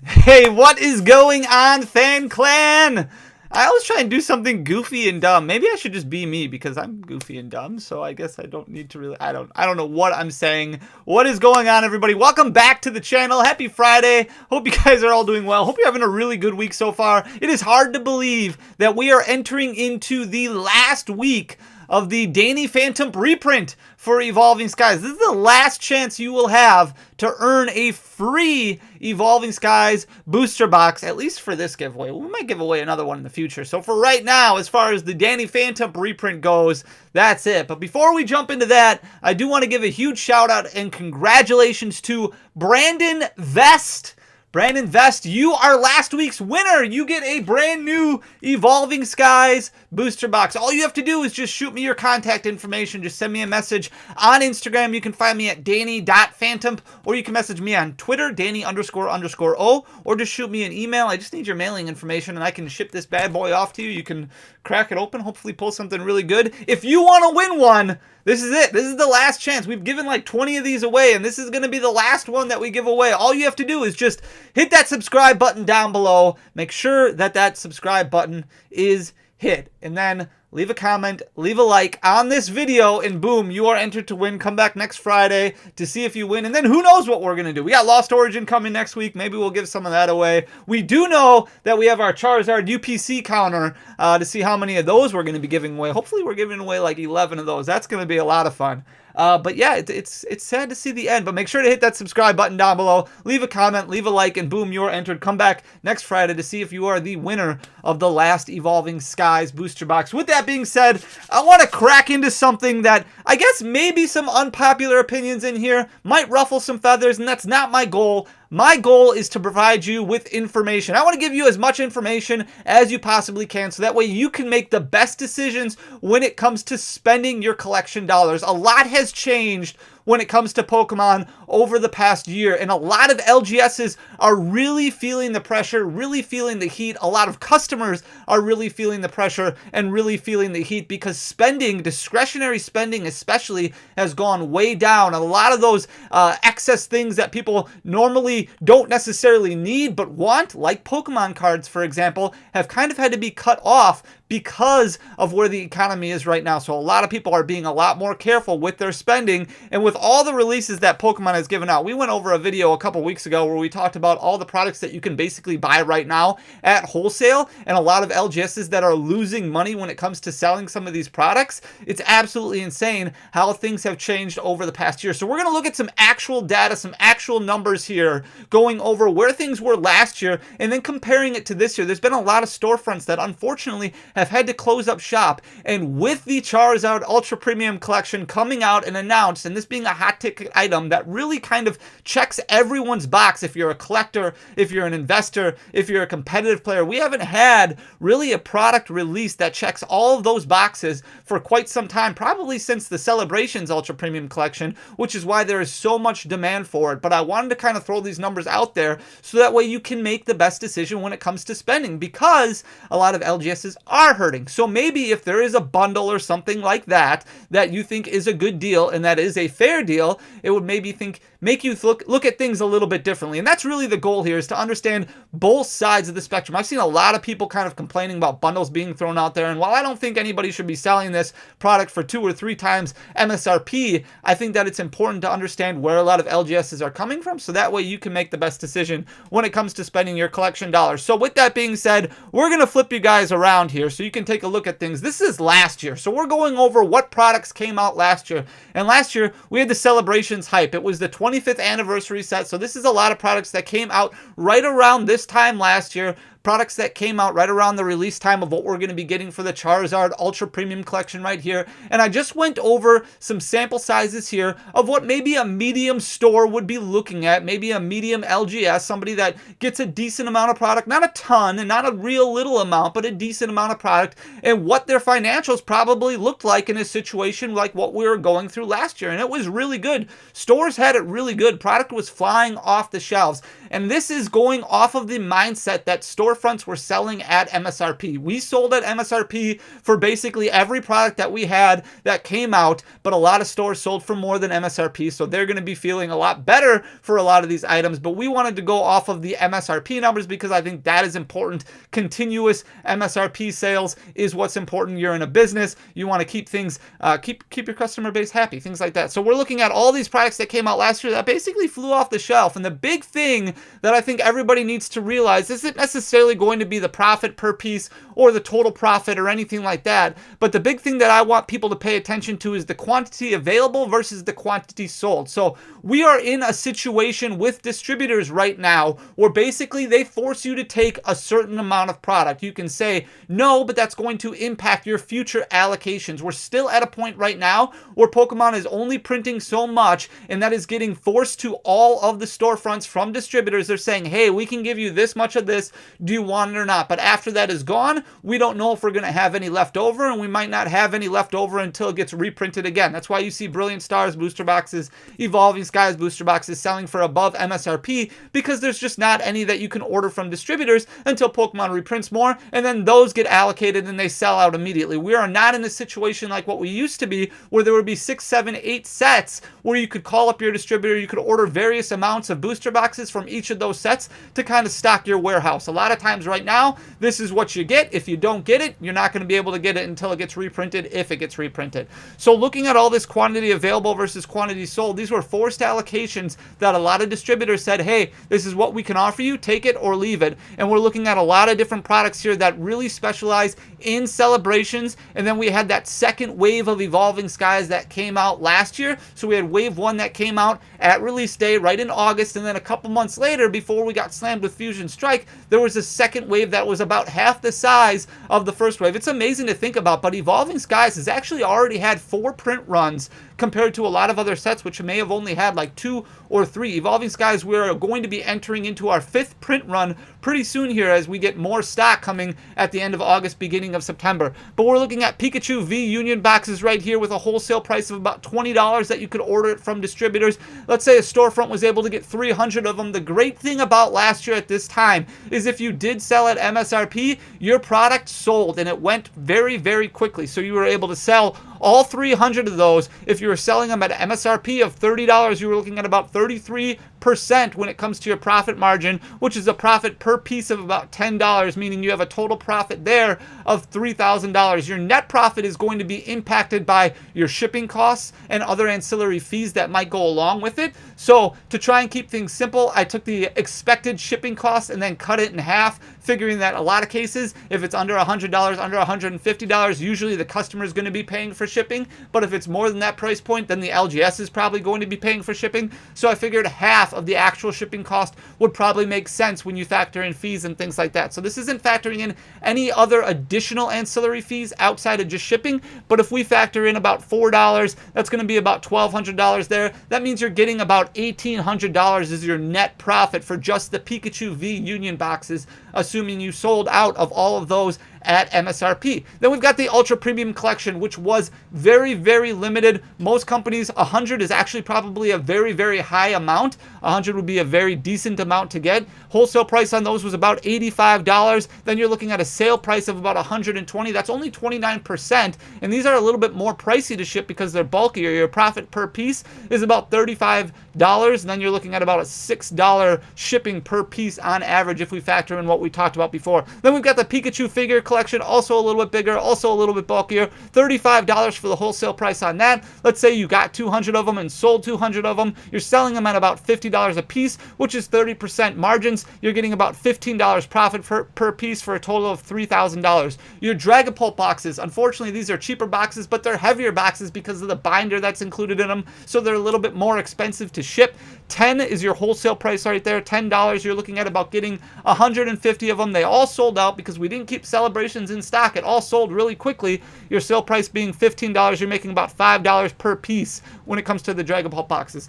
Hey, what is going on, Fan Clan? I always try and do something goofy and dumb. Maybe I should just be me because I'm goofy and dumb. So I guess I don't need to really. I don't know what I'm saying. What is going on, everybody? Welcome back to the channel. Happy Friday. Hope you guys are all doing well. Hope you're having a really good week so far. It is hard to believe that we are entering into the last week of the Danny Phantump reprint for Evolving Skies. This is the last chance you will have to earn a free Evolving Skies booster box, at least for this giveaway. We might give away another one in the future. So for right now, as far as the Danny Phantump reprint goes, that's it. But before we jump into that, I do want to give a huge shout out and congratulations to Brandon Vest. Brandon Vest, you are last week's winner. You get a brand new Evolving Skies booster box. All you have to do is just shoot me your contact information. Just send me a message on Instagram. You can find me at danny.phantump, or you can message me on Twitter, danny__o, or just shoot me an email. I just need your mailing information, and I can ship this bad boy off to you. You can crack it open, hopefully pull something really good. If you want to win one, this is it. This is the last chance. We've given like 20 of these away, and this is going to be the last one that we give away. All you have to do is just hit that subscribe button down below. Make sure that that subscribe button is hit, and then leave a comment, leave a like on this video, and boom, you are entered to win. Come back next Friday to see if you win, and then who knows what we're going to do. We got Lost Origin coming next week. Maybe we'll give some of that away. We do know that we have our Charizard UPC counter to see how many of those we're going to be giving away. Hopefully we're giving away like 11 of those. That's going to be a lot of fun. But yeah, it's sad to see the end, but make sure to hit that subscribe button down below, leave a comment, leave a like, and boom, you're entered. Come back next Friday to see if you are the winner of the last Evolving Skies booster box. With that being said, I want to crack into something that I guess maybe some unpopular opinions in here might ruffle some feathers, and that's not my goal. My goal is to provide you with information. I want to give you as much information as you possibly can so that way you can make the best decisions when it comes to spending your collection dollars. A lot has changed when it comes to Pokemon over the past year, and a lot of LGSs are really feeling the pressure, really feeling the heat. A lot of customers are really feeling the pressure and really feeling the heat because spending, discretionary spending especially, has gone way down. A lot of those excess things that people normally don't necessarily need but want, like Pokemon cards for example, have kind of had to be cut off because of where the economy is right now. So a lot of people are being a lot more careful with their spending, and with all the releases that Pokemon has given out. We went over a video a couple weeks ago where we talked about all the products that you can basically buy right now at wholesale, and a lot of LGSs that are losing money when it comes to selling some of these products. It's absolutely insane how things have changed over the past year. So we're going to look at some actual data, some actual numbers here, going over where things were last year and then comparing it to this year. There's been a lot of storefronts that unfortunately have had to close up shop, and with the Charizard Ultra Premium Collection coming out and announced, and this being a hot ticket item that really kind of checks everyone's box, if you're a collector, if you're an investor, if you're a competitive player, we haven't had really a product release that checks all of those boxes for quite some time, probably since the Celebrations Ultra Premium Collection, which is why there is so much demand for it. But I wanted to kind of throw these numbers out there so that way you can make the best decision when it comes to spending, because a lot of LGSs are hurting. So maybe if there is a bundle or something like that that you think is a good deal and that is a fair deal, it would maybe make you look at things a little bit differently. And that's really the goal here, is to understand both sides of the spectrum. I've seen a lot of people kind of complaining about bundles being thrown out there, and while I don't think anybody should be selling this product for 2 or 3 times MSRP, I think that it's important to understand where a lot of LGSs are coming from, so that way you can make the best decision when it comes to spending your collection dollars. So with that being said, we're going to flip you guys around here so you can take a look at things. This is last year, so we're going over what products came out last year. And last year we had the Celebrations hype. It was the 25th anniversary set, so this is a lot of products that came out right around this time last year. Products that came out right around the release time of what we're going to be getting for the Charizard Ultra Premium Collection right here. And I just went over some sample sizes here of what maybe a medium store would be looking at, maybe a medium LGS, somebody that gets a decent amount of product, not a ton and not a real little amount, but a decent amount of product, and what their financials probably looked like in a situation like what we were going through last year. And it was really good. Stores had it really good. Product was flying off the shelves. And this is going off of the mindset that stores storefronts were selling at MSRP. We sold at MSRP for basically every product that we had that came out, but a lot of stores sold for more than MSRP, so they're going to be feeling a lot better for a lot of these items. But we wanted to go off of the MSRP numbers because I think that is important. Continuous MSRP sales is what's important. You're in a business, you want to keep things, keep your customer base happy, things like that. So we're looking at all these products that came out last year that basically flew off the shelf. And the big thing that I think everybody needs to realize isn't necessarily going to be the profit per piece or the total profit or anything like that. But the big thing that I want people to pay attention to is the quantity available versus the quantity sold. So we are in a situation with distributors right now where basically they force you to take a certain amount of product. You can say no, but that's going to impact your future allocations. We're still at a point right now where Pokemon is only printing so much, and that is getting forced to all of the storefronts from distributors. They're saying, hey, we can give you this much of this. Do you want it or not? But after that is gone, we don't know if we're going to have any left over, and we might not have any left over until it gets reprinted again. That's why you see Brilliant Stars booster boxes, Evolving Skies booster boxes selling for above MSRP, because there's just not any that you can order from distributors until Pokemon reprints more, and then those get allocated and they sell out immediately. We are not in a situation like what we used to be, where there would be 6, 7, 8 sets where you could call up your distributor, you could order various amounts of booster boxes from each of those sets to kind of stock your warehouse. A lot of times right now, this is what you get. If you don't get it, you're not going to be able to get it until it gets reprinted, if it gets reprinted. So looking at all this quantity available versus quantity sold, these were forced allocations that a lot of distributors said, hey, this is what we can offer you, take it or leave it. And we're looking at a lot of different products here that really specialize in celebrations. And then we had that second wave of Evolving Skies that came out last year. So we had wave 1 that came out at release day right in August, and then a couple months later, before we got slammed with Fusion Strike, there was a second wave that was about half the size of the first wave. It's amazing to think about, but Evolving Skies has actually already had 4 print runs compared to a lot of other sets which may have only had like 2 or 3. Evolving Skies, we're going to be entering into our 5th print run pretty soon here as we get more stock coming at the end of August, beginning of September. But we're looking at Pikachu V Union boxes right here with a wholesale price of about $20 that you could order it from distributors. Let's say a storefront was able to get 300 of them. The great thing about last year at this time is if you did sell at MSRP, your product sold, and it went very, very quickly. So you were able to sell all 300 of those. If you were selling them at MSRP of $30, you were looking at about 33% when it comes to your profit margin, which is a profit per piece of about $10, meaning you have a total profit there of $3,000. Your net profit is going to be impacted by your shipping costs and other ancillary fees that might go along with it. So to try and keep things simple, I took the expected shipping costs and then cut it in half, figuring that a lot of cases, if it's under $100, under $150, usually the customer is going to be paying for shipping. But if it's more than that price point, then the LGS is probably going to be paying for shipping. So I figured half of the actual shipping cost would probably make sense when you factor in fees and things like that. So this isn't factoring in any other additional ancillary fees outside of just shipping. But if we factor in about $4, that's going to be about $1,200 there. That means you're getting about $1,800 as your net profit for just the Pikachu V Union boxes, assuming you sold out of all of those at MSRP. Then we've got the Ultra Premium Collection, which was very, very limited. Most companies, 100 is actually probably a very, very high amount. 100 would be a very decent amount to get. Wholesale price on those was about $85. Then you're looking at a sale price of about $120. That's only 29%. And these are a little bit more pricey to ship because they're bulkier. Your profit per piece is about $35. And then you're looking at about a $6 shipping per piece on average if we factor in what we talked about before. Then we've got the Pikachu figure collection, also a little bit bigger, also a little bit bulkier. $35 for the wholesale price on that. Let's say you got 200 of them and sold 200 of them. You're selling them at about $50 a piece, which is 30% margins. You're getting about $15 profit per piece for a total of $3,000. Your Dragapult boxes, unfortunately, these are cheaper boxes, but they're heavier boxes because of the binder that's included in them, so they're a little bit more expensive to ship. $10 is your wholesale price right there. $10, you're looking at about getting 150 of them. They all sold out because we didn't keep celebrations in stock. It all sold really quickly. Your sale price being $15, you're making about $5 per piece when it comes to the Dragapult boxes.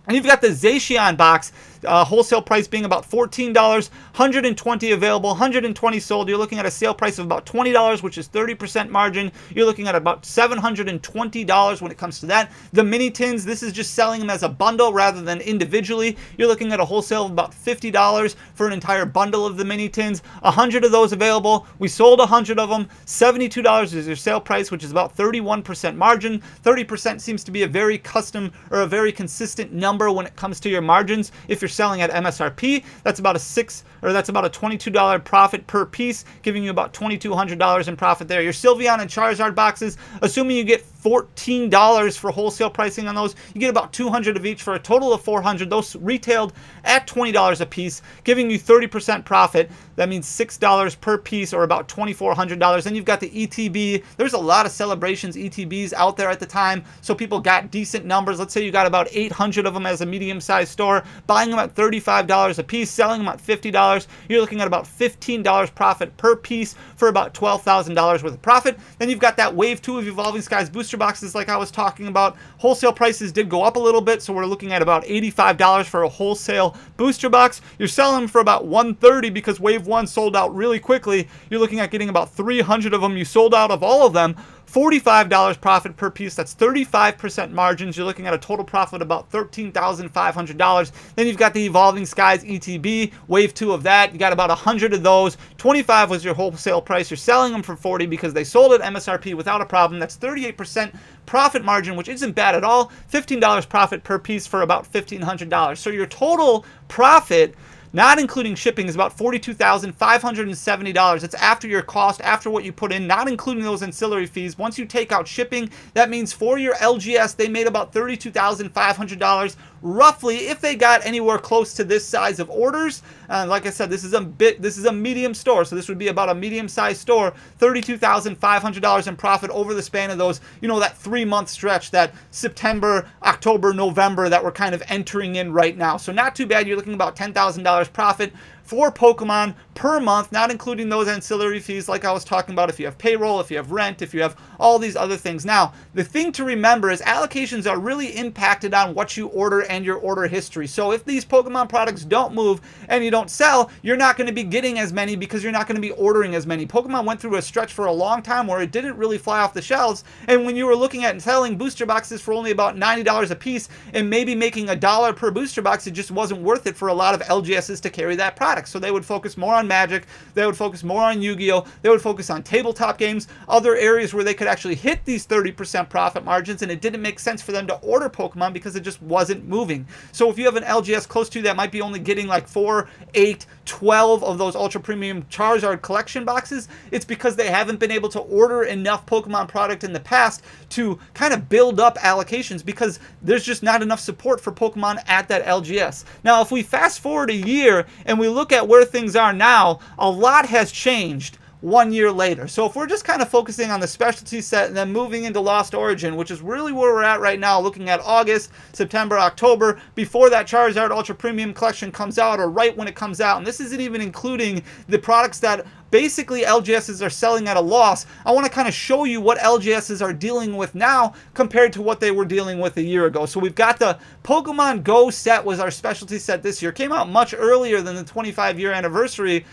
And you've got the Zacian box. Wholesale price being about $14, 120 available, 120 sold. You're looking at a sale price of about $20, which is 30% margin. You're looking at about $720 when it comes to that. The mini tins, this is just selling them as a bundle rather than individually. You're looking at a wholesale of about $50 for an entire bundle of the mini tins. 100 of those available. We sold 100 of them. $72 is your sale price, which is about 31% margin. 30% seems to be a very custom or a very consistent number when it comes to your margins. If you're selling at MSRP, that's about a $22 profit per piece, giving you about $2,200 in profit there. Your Sylveon and Charizard boxes, assuming you get $14 for wholesale pricing on those, you get about 200 of each for a total of 400. Those retailed at $20 a piece, giving you 30% profit. That means $6 per piece, or about $2,400. Then you've got the ETB. There's a lot of Celebrations ETBs out there at the time, so people got decent numbers. Let's say you got about 800 of them as a medium-sized store, buying them at $35 a piece, selling them at $50. You're looking at about $15 profit per piece for about $12,000 worth of profit. Then you've got that Wave 2 of Evolving Skies booster boxes like I was talking about. Wholesale prices did go up a little bit, so we're looking at about $85 for a wholesale booster box. You're selling them for about $130 because Wave 1 sold out really quickly. You're looking at getting about 300 of them. You sold out of all of them. $45 profit per piece. That's 35% margins. You're looking at a total profit of about $13,500. Then you've got the Evolving Skies ETB, Wave 2 of that. You got about 100 of those. 25 was your wholesale price. You're selling them for 40 because they sold at MSRP without a problem. That's 38% profit margin, which isn't bad at all. $15 profit per piece for about $1,500. So your total profit, not including shipping, is about $42,570. It's after your cost, after what you put in, not including those ancillary fees. Once you take out shipping, that means for your LGS, they made about $32,500 roughly, if they got anywhere close to this size of orders. Like I said, this is a medium store, so this would be about a medium-sized store. $32,500 in profit over the span of those, that 3-month stretch, that September, October, November that we're kind of entering in right now. So not too bad. You're looking about $10,000 profit for Pokemon per month, not including those ancillary fees like I was talking about, if you have payroll, if you have rent, if you have all these other things. Now, the thing to remember is allocations are really impacted on what you order and your order history. So if these Pokemon products don't move and you don't sell, you're not going to be getting as many because you're not going to be ordering as many. Pokemon went through a stretch for a long time where it didn't really fly off the shelves, and when you were looking at selling booster boxes for only about $90 a piece and maybe making $1 per booster box, it just wasn't worth it for a lot of LGSs to carry that product. So they would focus more on Magic, they would focus more on Yu-Gi-Oh!, they would focus on tabletop games, other areas where they could actually hit these 30% profit margins, and it didn't make sense for them to order Pokemon because it just wasn't moving. So if you have an LGS close to you that might be only getting like 4, 8, 12 of those Ultra Premium Charizard collection boxes, it's because they haven't been able to order enough Pokemon product in the past to kind of build up allocations because there's just not enough support for Pokemon at that LGS. Now, if we fast forward a year and we look at where things are now, a lot has changed 1 year later. So if we're just kind of focusing on the specialty set and then moving into Lost Origin, which is really where we're at right now, looking at August, September, October, before that Charizard Ultra Premium Collection comes out, or right when it comes out, and this isn't even including the products that basically LGSs are selling at a loss. I want to kind of show you what LGSs are dealing with now compared to what they were dealing with a year ago. So we've got the Pokemon Go set was our specialty set this year. Came out much earlier than the 25-year anniversary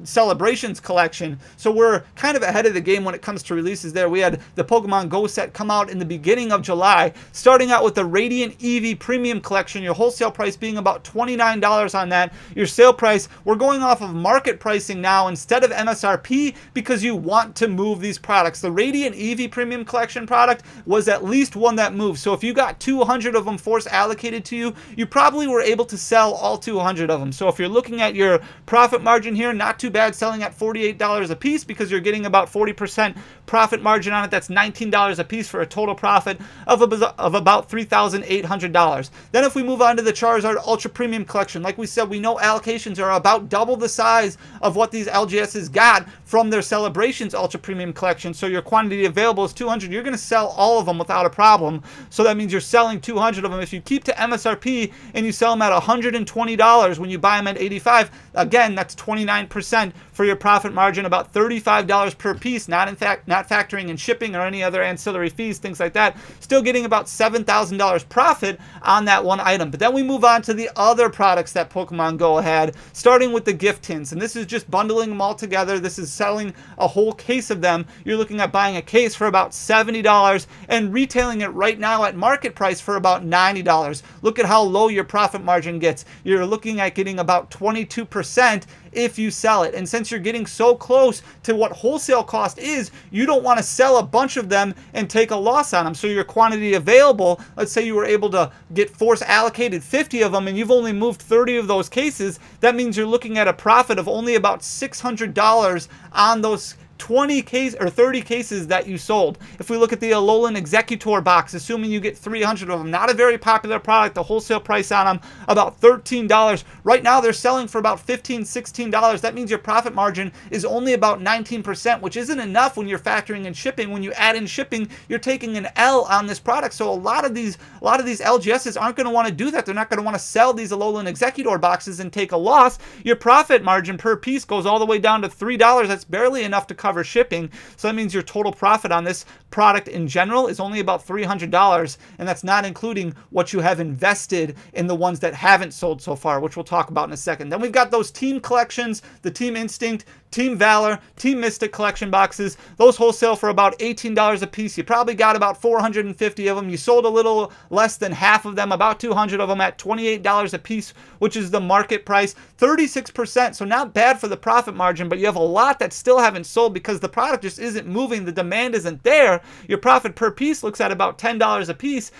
Celebrations collection. So we're kind of ahead of the game when it comes to releases there. We had the Pokemon Go set come out in the beginning of July, starting out with the Radiant Eevee Premium Collection, your wholesale price being about $29 on that. Your sale price, we're going off of market pricing now instead of MSRP because you want to move these products. The Radiant Eevee Premium Collection product was at least one that moved. So if you got 200 of them force allocated to you, you probably were able to sell all 200 of them. So if you're looking at your profit margin here, not too bad, selling at $48 a piece because you're getting about 40% profit margin on it. That's $19 a piece for a total profit of about $3,800. Then if we move on to the Charizard Ultra Premium Collection, like we said, we know allocations are about double the size of what these LGSs got from their Celebrations Ultra Premium Collection. So your quantity available is 200. You're going to sell all of them without a problem. So that means you're selling 200 of them. If you keep to MSRP and you sell them at $120 when you buy them at $85, again, that's 29% for your profit margin, about $35 per piece, not factoring in shipping or any other ancillary fees, things like that. Still getting about $7,000 profit on that one item. But then we move on to the other products that Pokemon Go had, starting with the gift tints. And this is just bundling them all together. This is selling a whole case of them. You're looking at buying a case for about $70 and retailing it right now at market price for about $90. Look at how low your profit margin gets. You're looking at getting about 22% if you sell it. And since you're getting so close to what wholesale cost is, you don't want to sell a bunch of them and take a loss on them. So your quantity available, let's say you were able to get force allocated 50 of them and you've only moved 30 of those cases, that means you're looking at a profit of only about $600 on those 20 case or 30 cases that you sold. If we look at the Alolan Executor box, assuming you get 300 of them, not a very popular product, the wholesale price on them about $13. Right now they're selling for about $15, $16. That means your profit margin is only about 19%, which isn't enough when you're factoring in shipping. When you add in shipping, you're taking an L on this product. So a lot of these LGSs aren't going to want to do that. They're not going to want to sell these Alolan Executor boxes and take a loss. Your profit margin per piece goes all the way down to $3. That's barely enough to cover shipping. So that means your total profit on this product in general is only about $300, and that's not including what you have invested in the ones that haven't sold so far, which we'll talk about in a second. Then we've got those team collections, the Team Instinct, Team Valor, Team Mystic collection boxes. Those wholesale for about $18 a piece. You probably got about 450 of them. You sold a little less than half of them, about 200 of them at $28 a piece, which is the market price. 36%, so not bad for the profit margin, but you have a lot that still haven't sold because the product just isn't moving. The demand isn't there. Your profit per piece looks at about $10 a piece,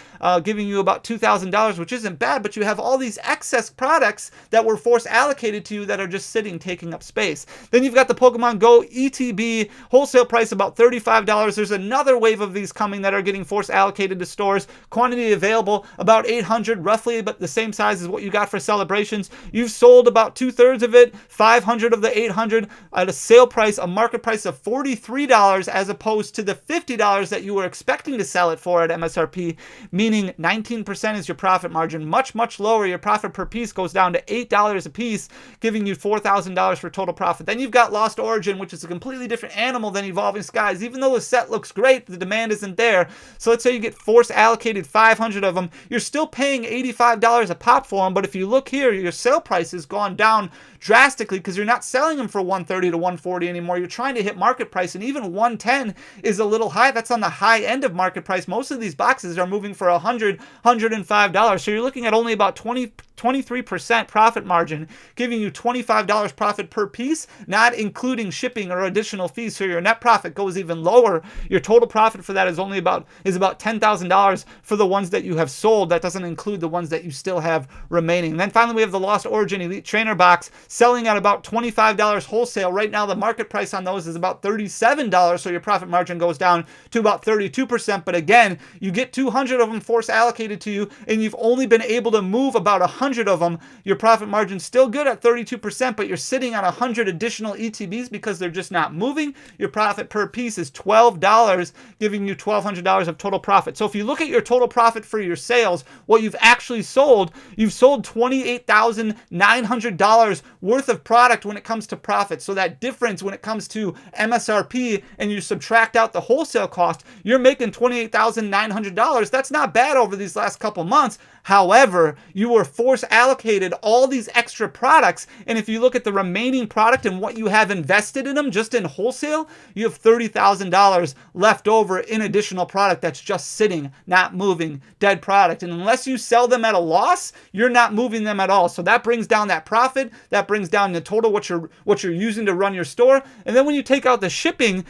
giving you about $2,000, which isn't bad, but you have all these excess products that were force allocated to you that are just sitting, taking up space. Then you've got the Pokemon Go ETB, wholesale price about $35. There's another wave of these coming that are getting force allocated to stores. Quantity available about 800, roughly about the same size as what you got for celebrations. You've sold about 2/3 of it, 500 of the 800 at a sale price, a market price of $43 as opposed to the $50 that you were expecting to sell it for at MSRP, meaning 19% is your profit margin, much, much lower. Your profit per piece goes down to $8 a piece, giving you $4,000 for total profit. Then you've got Lost Origin, which is a completely different animal than Evolving Skies. Even though the set looks great, the demand isn't there. So let's say you get force allocated 500 of them. You're still paying $85 a pop for them, but if you look here, your sale price has gone down drastically because you're not selling them for $130 to $140 anymore. You're trying to hit market price, and even $110 is a little high. That's on the high end of market price. Most of these boxes are moving for $100, $105. So you're looking at only about 23% profit margin, giving you $25 profit per piece, not including shipping or additional fees. So your net profit goes even lower. Your total profit for that is only about $10,000 for the ones that you have sold. That doesn't include the ones that you still have remaining. And then finally, we have the Lost Origin Elite Trainer box selling at about $25 wholesale. Right now, the market price on those is about $37. So your profit margin goes down to about 32%. But again, you get 200 of them force allocated to you, and you've only been able to move about 100 of them. Your profit margin's still good at 32%, but you're sitting on 100 additional ETBs because they're just not moving. Your profit per piece is $12, giving you $1,200 of total profit. So if you look at your total profit for your sales, what you've actually sold, you've sold $28,900 worth of product when it comes to profit. So that difference when it comes to MSRP and you subtract out the wholesale cost, you're making $28,900. That's not bad over these last couple months. However, you were force allocated all these extra products, and if you look at the remaining product and what you have invested in them just in wholesale, you have $30,000 left over in additional product that's just sitting, not moving, dead product. And unless you sell them at a loss, you're not moving them at all. So that brings down that profit, that brings down the total what you're using to run your store. And then when you take out the shipping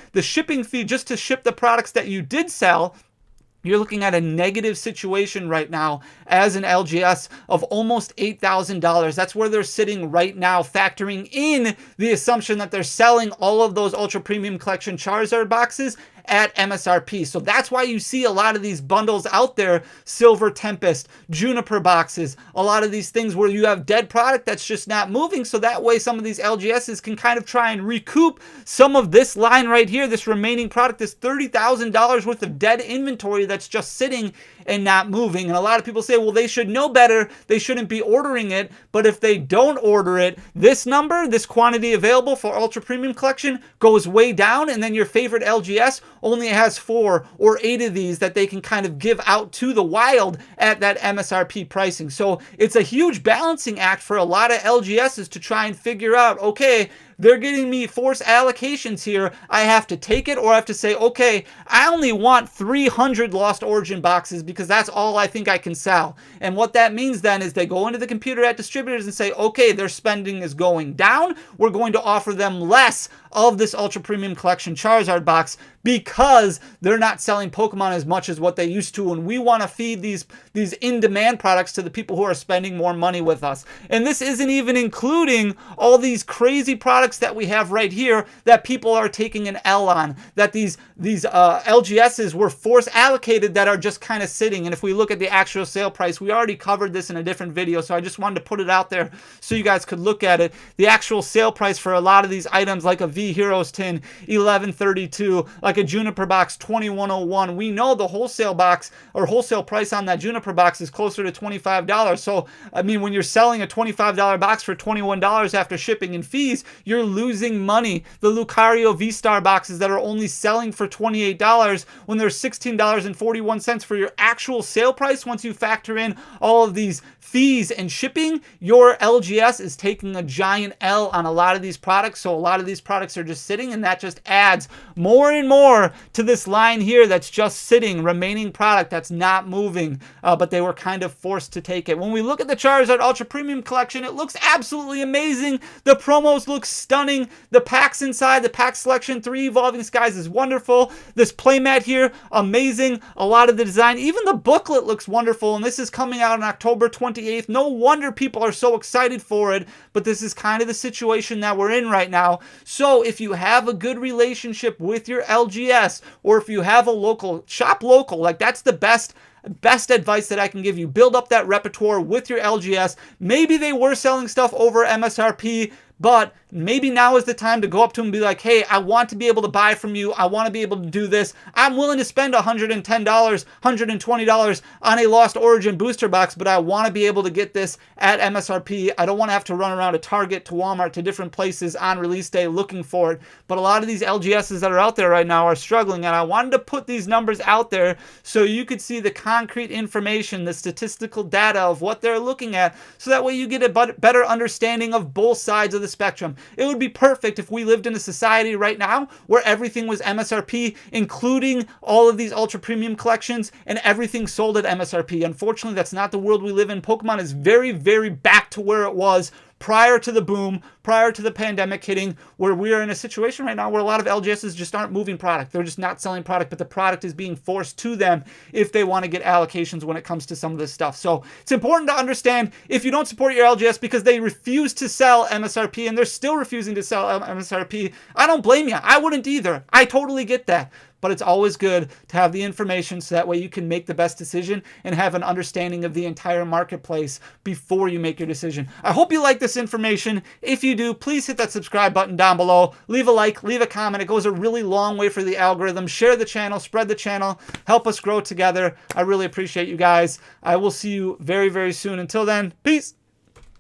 fee just to ship the products that you did sell, you're looking at a negative situation right now as an LGS of almost $8,000. That's where they're sitting right now, factoring in the assumption that they're selling all of those Ultra Premium Collection Charizard boxes at MSRP. So that's why you see a lot of these bundles out there, Silver Tempest, Juniper boxes, a lot of these things where you have dead product that's just not moving. So that way some of these LGSs can kind of try and recoup some of this line right here, this remaining product, this $30,000 worth of dead inventory that's just sitting and not moving. And a lot of people say, well, they should know better. They shouldn't be ordering it. But if they don't order it, this number, this quantity available for Ultra Premium Collection goes way down. And then your favorite LGS only has 4 or 8 of these that they can kind of give out to the wild at that MSRP pricing. So it's a huge balancing act for a lot of LGSs to try and figure out, okay, they're getting me force allocations here. I have to take it, or I have to say, okay, I only want 300 Lost Origin boxes because that's all I think I can sell. And what that means then is they go into the computer at distributors and say, okay, their spending is going down. We're going to offer them less of this Ultra Premium Collection Charizard box because they're not selling Pokemon as much as what they used to, and we want to feed these in-demand products to the people who are spending more money with us. And this isn't even including all these crazy products that we have right here that people are taking an L on, that these LGSs were force allocated that are just kind of sitting. And if we look at the actual sale price, we already covered this in a different video, so I just wanted to put it out there so you guys could look at it. The actual sale price for a lot of these items, like a V Heroes tin, $11.32, like a Juniper box, $21.01. We know the wholesale box or wholesale price on that Juniper box is closer to $25. So, I mean, when you're selling a $25 box for $21 after shipping and fees, you're losing money. The Lucario V-Star boxes that are only selling for $28 when they're $16.41 for your actual sale price, once you factor in all of these fees and shipping, your LGS is taking a giant L on a lot of these products. So a lot of these products are just sitting, and that just adds more and more to this line here that's just sitting, remaining product that's not moving, but they were kind of forced to take it. When we look at the Charizard Ultra Premium Collection, it looks absolutely amazing. The promos look stunning. The packs inside, the pack selection, 3 Evolving Skies is wonderful. This playmat here, amazing. A lot of the design, even the booklet looks wonderful, and this is coming out on October 28th. No wonder people are so excited for it, but this is kind of the situation that we're in right now. So if you have a good relationship with your LGS, or if you have a local, shop local, like that's the best advice that I can give you. Build up that repertoire with your LGS. Maybe they were selling stuff over MSRP, but maybe now is the time to go up to them and be like, hey, I want to be able to buy from you. I want to be able to do this. I'm willing to spend $110, $120 on a Lost Origin booster box, but I want to be able to get this at MSRP. I don't want to have to run around to Target, to Walmart, to different places on release day looking for it. But a lot of these LGSs that are out there right now are struggling, and I wanted to put these numbers out there so you could see the concrete information, the statistical data of what they're looking at, so that way you get a better understanding of both sides of the spectrum. It would be perfect if we lived in a society right now where everything was MSRP, including all of these Ultra Premium collections, and everything sold at MSRP. Unfortunately, that's not the world we live in. Pokemon is very, very back to where it was prior to the boom, prior to the pandemic hitting, where we are in a situation right now where a lot of LGSs just aren't moving product. They're just not selling product, but the product is being forced to them if they want to get allocations when it comes to some of this stuff. So it's important to understand, if you don't support your LGS because they refuse to sell MSRP, and they're still refusing to sell MSRP, I don't blame you. I wouldn't either. I totally get that. But it's always good to have the information so that way you can make the best decision and have an understanding of the entire marketplace before you make your decision. I hope you like this information. If you do, please hit that subscribe button down below. Leave a like, leave a comment. It goes a really long way for the algorithm. Share the channel, spread the channel, help us grow together. I really appreciate you guys. I will see you very, very soon. Until then, peace.